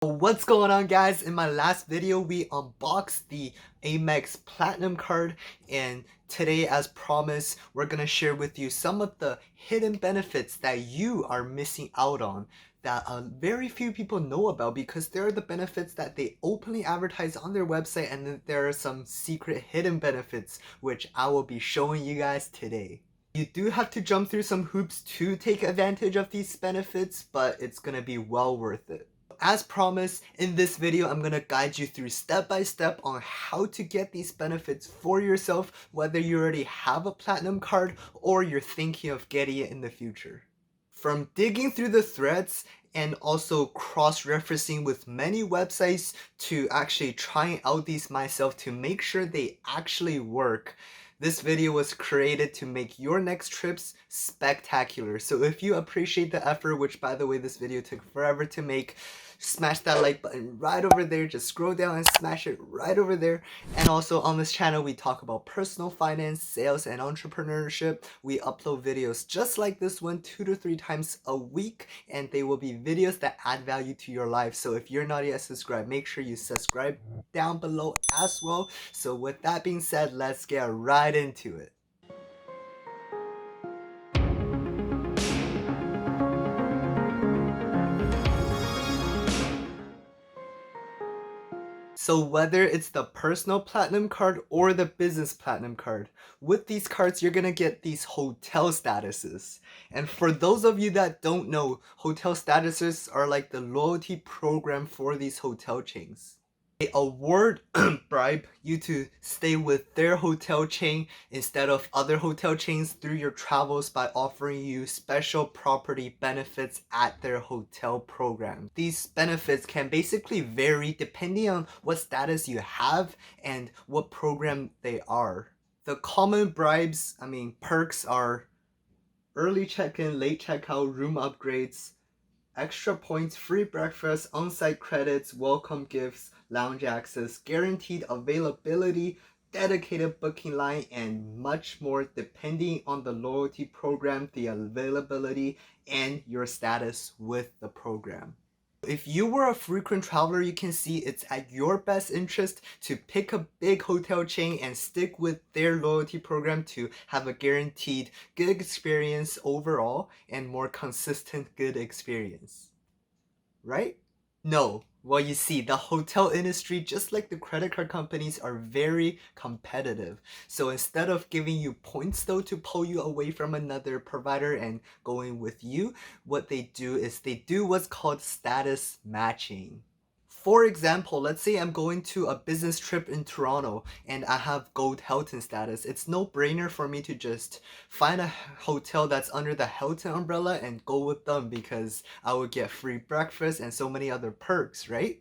What's going on, guys? In my last video we unboxed the Amex Platinum card, and today, as promised, we're gonna share with you some of the hidden benefits that you are missing out on that very few people know about, because there are the benefits that they openly advertise on their website, and then there are some secret hidden benefits which I will be showing you guys today. You do have to jump through some hoops to take advantage of these benefits, but it's gonna be well worth it. As promised, in this video I'm gonna guide you through step by step on how to get these benefits for yourself, whether you already have a platinum card or you're thinking of getting it in the future. From digging through the threads and also cross-referencing with many websites to actually trying out these myself to make sure they actually work, this video was created to make your next trips spectacular. So if you appreciate the effort, which by the way this video took forever to make, smash that like button right over there. Just scroll down and smash it right over there. And also on this channel we talk about personal finance, sales, and entrepreneurship. We upload videos just like this one 2 to 3 times a week, and they will be videos that add value to your life. So if you're not yet subscribed, make sure you subscribe down below as well. So with that being said, let's get right into it. So whether it's the personal platinum card or the business platinum card, with these cards you're gonna get these hotel statuses. And for those of you that don't know, hotel statuses are like the loyalty program for these hotel chains. They award bribe you to stay with their hotel chain instead of other hotel chains through your travels by offering you special property benefits at their hotel program. These benefits can basically vary depending on what status you have and what program they are. The common bribes, perks, are early check-in, late checkout, room upgrades, extra points, free breakfast, on-site credits, welcome gifts, lounge access, guaranteed availability, dedicated booking line, and much more depending on the loyalty program, the availability, and your status with the program. If you were a frequent traveler, you can see it's at your best interest to pick a big hotel chain and stick with their loyalty program to have a guaranteed good experience overall and more consistent good experience. Right? No. Well, you see, the hotel industry, just like the credit card companies, are very competitive. So instead of giving you points though to pull you away from another provider and going with you, what they do is they do what's called status matching. For example, let's say I'm going to a business trip in Toronto and I have Gold Hilton status. It's no brainer for me to just find a hotel that's under the Hilton umbrella and go with them, because I would get free breakfast and so many other perks, right?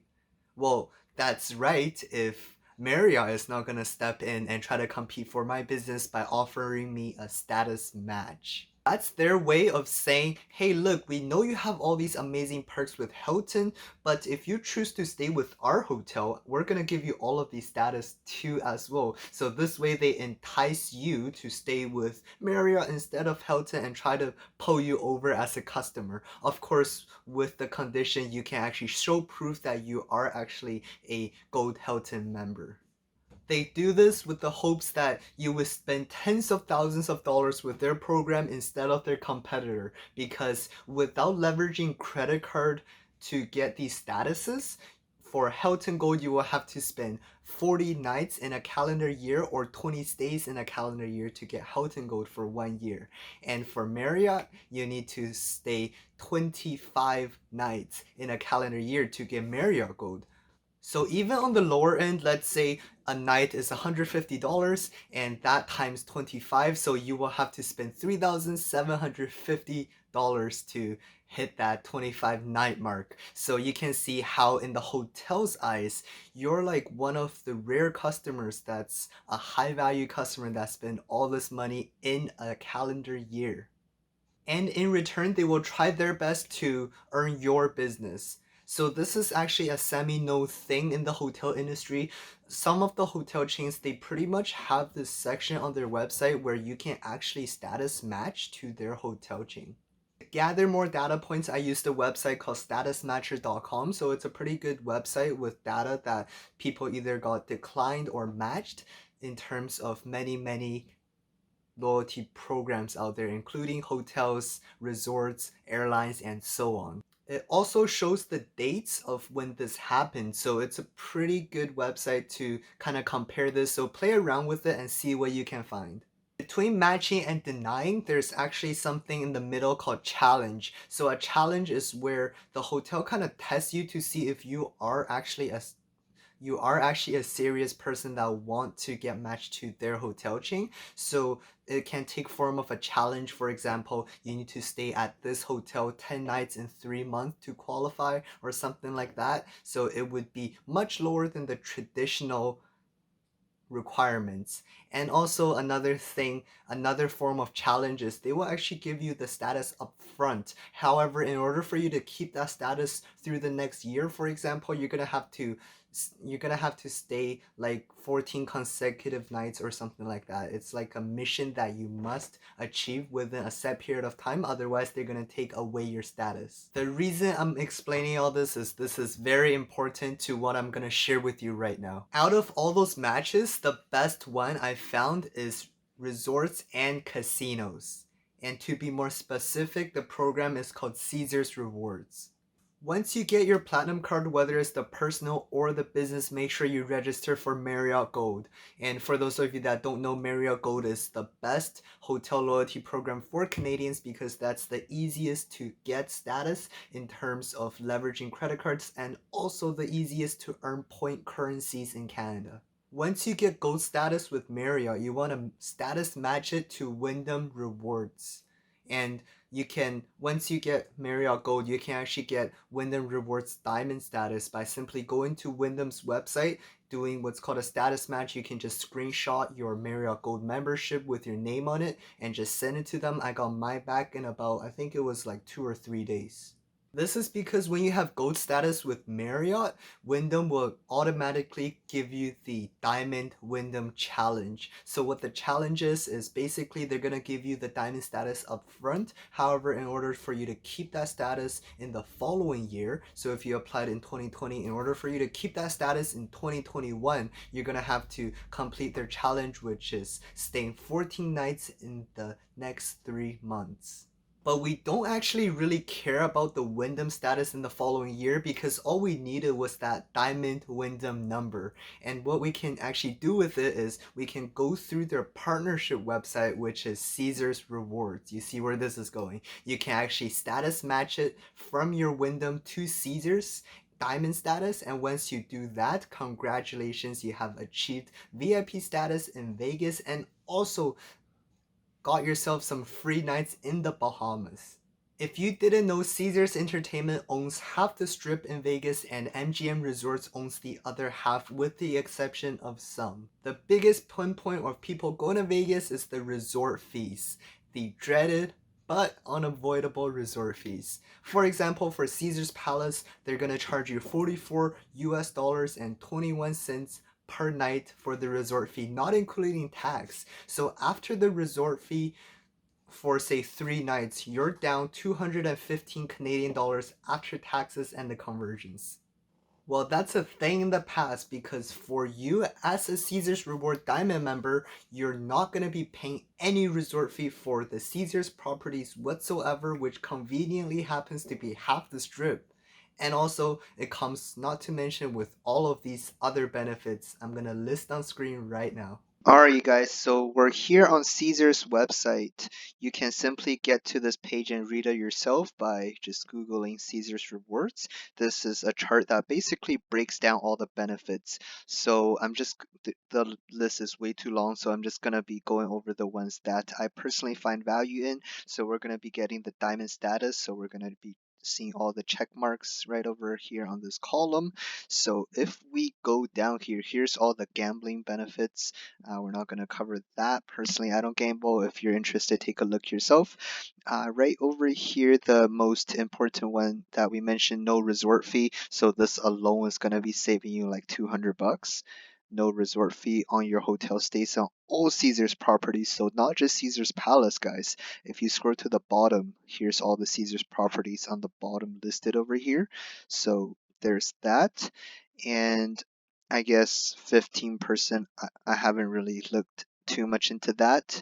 Well, that's right if Marriott is not gonna step in and try to compete for my business by offering me a status match. That's their way of saying, hey look, we know you have all these amazing perks with Hilton, but if you choose to stay with our hotel, we're gonna give you all of these status too as well. So this way they entice you to stay with Marriott instead of Hilton and try to pull you over as a customer. Of course, with the condition you can actually show proof that you are actually a Gold Hilton member. They do this with the hopes that you will spend tens of thousands of dollars with their program instead of their competitor, because without leveraging credit card to get these statuses, for Hilton Gold you will have to spend 40 nights in a calendar year or 20 stays in a calendar year to get Hilton Gold for 1 year. And for Marriott, you need to stay 25 nights in a calendar year to get Marriott Gold. So even on the lower end, let's say a night is $150 and that times 25, so you will have to spend $3,750 to hit that 25 night mark. So you can see how in the hotel's eyes, you're like one of the rare customers that's a high value customer that spent all this money in a calendar year. And in return, they will try their best to earn your business. So this is actually a semi-no thing in the hotel industry. Some of the hotel chains, they pretty much have this section on their website where you can actually status match to their hotel chain. gather more data points, I used a website called statusmatcher.com. So it's a pretty good website with data that people either got declined or matched in terms of many loyalty programs out there, including hotels, resorts, airlines, and so on. It also shows the dates of when this happened, so it's a pretty good website to kind of compare this. So play around with it and see what you can find. Between matching and denying, there's actually something in the middle called challenge. So a challenge is where the hotel kind of tests you to see if you are actually a serious person that want to get matched to their hotel chain. So it can take form of a challenge. For example, you need to stay at this hotel 10 nights in 3 months to qualify or something like that. So it would be much lower than the traditional requirements. And also another form of challenge is they will actually give you the status up front. However, in order for you to keep that status through the next year, for example, you're gonna have to stay like 14 consecutive nights or something like that. It's like a mission that you must achieve within a set period of time, otherwise they're gonna take away your status. The reason I'm explaining all this is very important to what I'm gonna share with you right now. Out of all those matches, the best one I found is resorts and casinos. And to be more specific, the program is called Caesars Rewards. Once you get your platinum card, whether it's the personal or the business, make sure you register for Marriott Gold. And for those of you that don't know, Marriott Gold is the best hotel loyalty program for Canadians because that's the easiest to get status in terms of leveraging credit cards and also the easiest to earn point currencies in Canada. Once you get gold status with Marriott, you want to status match it to WYNDHAM Rewards. And once you get Marriott Gold, you can actually get WYNDHAM Rewards Diamond status by simply going to WYNDHAM's website, doing what's called a status match. You can just screenshot your Marriott Gold membership with your name on it and just send it to them. I got my back in about, I think it was like 2 or 3 days. This is because when you have gold status with Marriott, WYNDHAM will automatically give you the Diamond WYNDHAM Challenge. So what the challenge is basically they're going to give you the Diamond status up front. However, in order for you to keep that status in the following year, so if you applied in 2020, in order for you to keep that status in 2021, you're going to have to complete their challenge, which is staying 14 nights in the next 3 months. But we don't actually really care about the WYNDHAM status in the following year because all we needed was that Diamond WYNDHAM number. And what we can actually do with it is we can go through their partnership website, which is Caesars Rewards. You see where this is going. You can actually status match it from your WYNDHAM to Caesars Diamond status, and once you do that, congratulations, you have achieved VIP status in Vegas and also got yourself some free nights in the Bahamas. If you didn't know, Caesars Entertainment owns half the strip in Vegas and MGM Resorts owns the other half with the exception of some. The biggest pinpoint of people going to Vegas is the resort fees. The dreaded but unavoidable resort fees. For example, for Caesars Palace, they're going to charge you $44 and 21 cents per night for the resort fee, not including tax. So after the resort fee for say 3 nights, you're down 215 Canadian dollars after taxes and the conversions. Well, that's a thing in the past because for you as a Caesars Reward Diamond member, you're not going to be paying any resort fee for the Caesars properties whatsoever, which conveniently happens to be half the strip. And also, it comes not to mention with all of these other benefits I'm going to list on screen right now. Alright, you guys, so we're here on Caesar's website. You can simply get to this page and read it yourself by just Googling Caesar's Rewards. This is a chart that basically breaks down all the benefits. So the list is way too long, so I'm just going to be going over the ones that I personally find value in. So we're going to be getting the diamond status, so we're going to be seeing all the check marks right over here on this column. So if we go down here, here's all the gambling benefits. We're not going to cover that. Personally, I don't gamble. If you're interested, take a look yourself. Right over here, the most important one that we mentioned, no resort fee. So this alone is going to be saving you like $200. no resort fee on your hotel stays on all Caesars properties. So not just Caesars Palace, guys. If you scroll to the bottom, here's all the Caesars properties on the bottom listed over here. So there's that. And I guess 15%, I haven't really looked too much into that.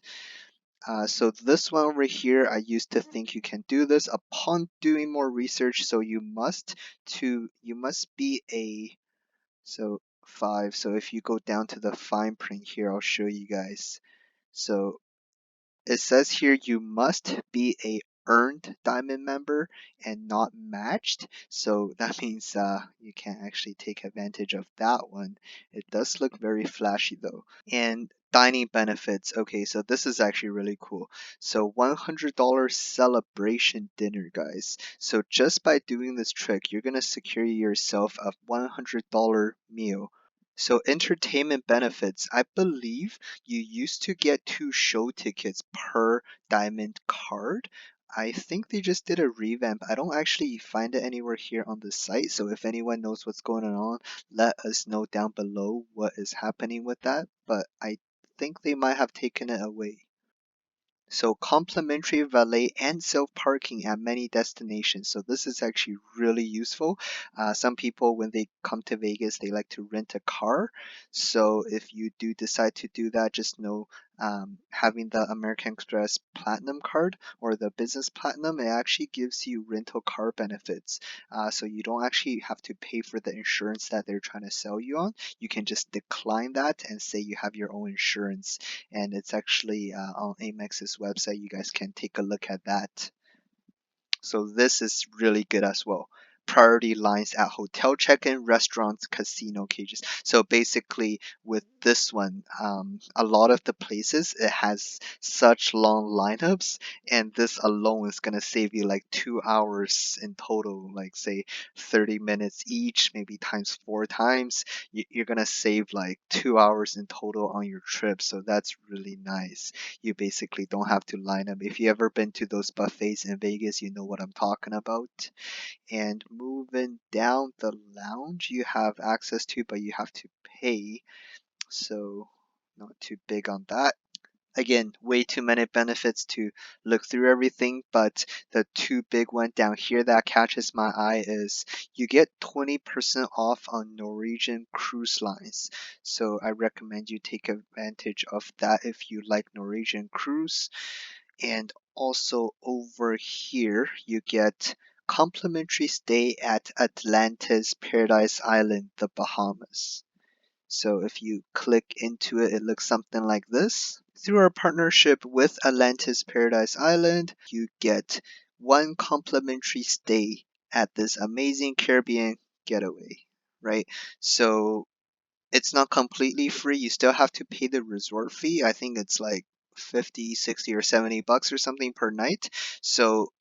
So this one over here, I used to think you can do this upon doing more research. So you must be a, so 5. So if you go down to the fine print here, I'll show you guys. So it says here you must be a earned diamond member and not matched. So that means you can't actually take advantage of that one. It does look very flashy though. And dining benefits. Okay, so this is actually really cool. So $100 celebration dinner, guys. So just by doing this trick, you're gonna secure yourself a $100 meal. So entertainment benefits. I believe you used to get 2 show tickets per diamond card. I think they just did a revamp. I don't actually find it anywhere here on the site. So if anyone knows what's going on, let us know down below what is happening with that. But I think they might have taken it away. So complimentary valet and self-parking at many destinations. So this is actually really useful. Some people, when they come to Vegas, they like to rent a car. So if you do decide to do that, just know having the American Express Platinum card or the Business Platinum, it actually gives you rental car benefits. So you don't actually have to pay for the insurance that they're trying to sell you on. You can just decline that and say you have your own insurance, and it's actually on Amex's website. You guys can take a look at that. So this is really good as well. Priority lines at hotel check-in, restaurants, casino cages. So basically, with this one, a lot of the places it has such long lineups, and this alone is gonna save you like 2 hours in total. Like say 30 minutes each, maybe times 4 times. You're gonna save like 2 hours in total on your trip. So that's really nice. You basically don't have to line up. If you ever been to those buffets in Vegas, you know what I'm talking about. And moving down the lounge, you have access to, but you have to pay. So not too big on that. Again, way too many benefits to look through everything, but the two big one down here that catches my eye is you get 20% off on Norwegian cruise lines. So I recommend you take advantage of that if you like Norwegian cruise. And also over here, you get complimentary stay at Atlantis Paradise Island, the Bahamas. So if you click into it, it looks something like this. Through our partnership with Atlantis Paradise Island, you get 1 complimentary stay at this amazing Caribbean getaway, right? So it's not completely free. You still have to pay the resort fee. I think it's like 50, 60, or $70 or something per night. So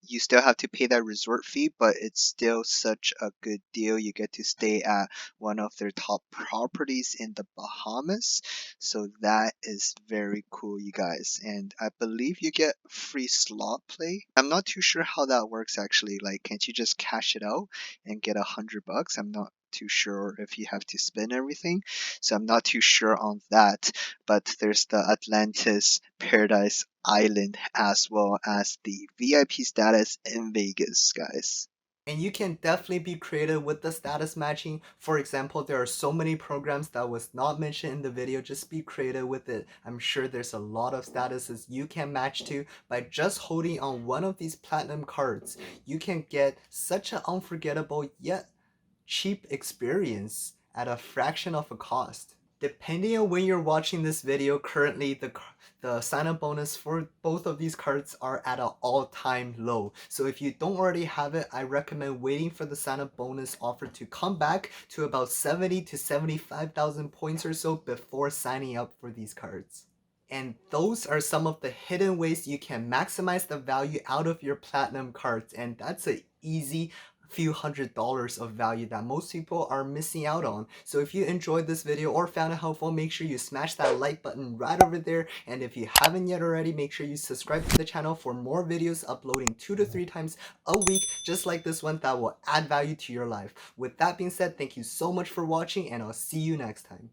you still have to pay that resort fee, but it's still such a good deal. You get to stay at one of their top properties in the Bahamas. So that is very cool, you guys. And I believe you get free slot play. I'm not too sure how that works actually. Like, can't you just cash it out and get $100? I'm not too sure if you have to spend everything, so I'm not too sure on that. But there's the Atlantis Paradise Island as well as the VIP status in Vegas, guys. And you can definitely be creative with the status matching. For example, there are so many programs that was not mentioned in the video. Just be creative with it. I'm sure there's a lot of statuses you can match to by just holding on one of these platinum cards. You can get such an unforgettable yet cheap experience at a fraction of a cost. Depending on when you're watching this video, currently the sign-up bonus for both of these cards are at an all-time low. So if you don't already have it, I recommend waiting for the sign-up bonus offer to come back to about 70 to 75,000 points or so before signing up for these cards. And those are some of the hidden ways you can maximize the value out of your platinum cards, and that's an easy few $100s of value that most people are missing out on. So if you enjoyed this video or found it helpful, make sure you smash that like button right over there. And if you haven't yet already, make sure you subscribe to the channel for more videos uploading 2 to 3 times a week, just like this one, that will add value to your life. With that being said, thank you so much for watching, and I'll see you next time.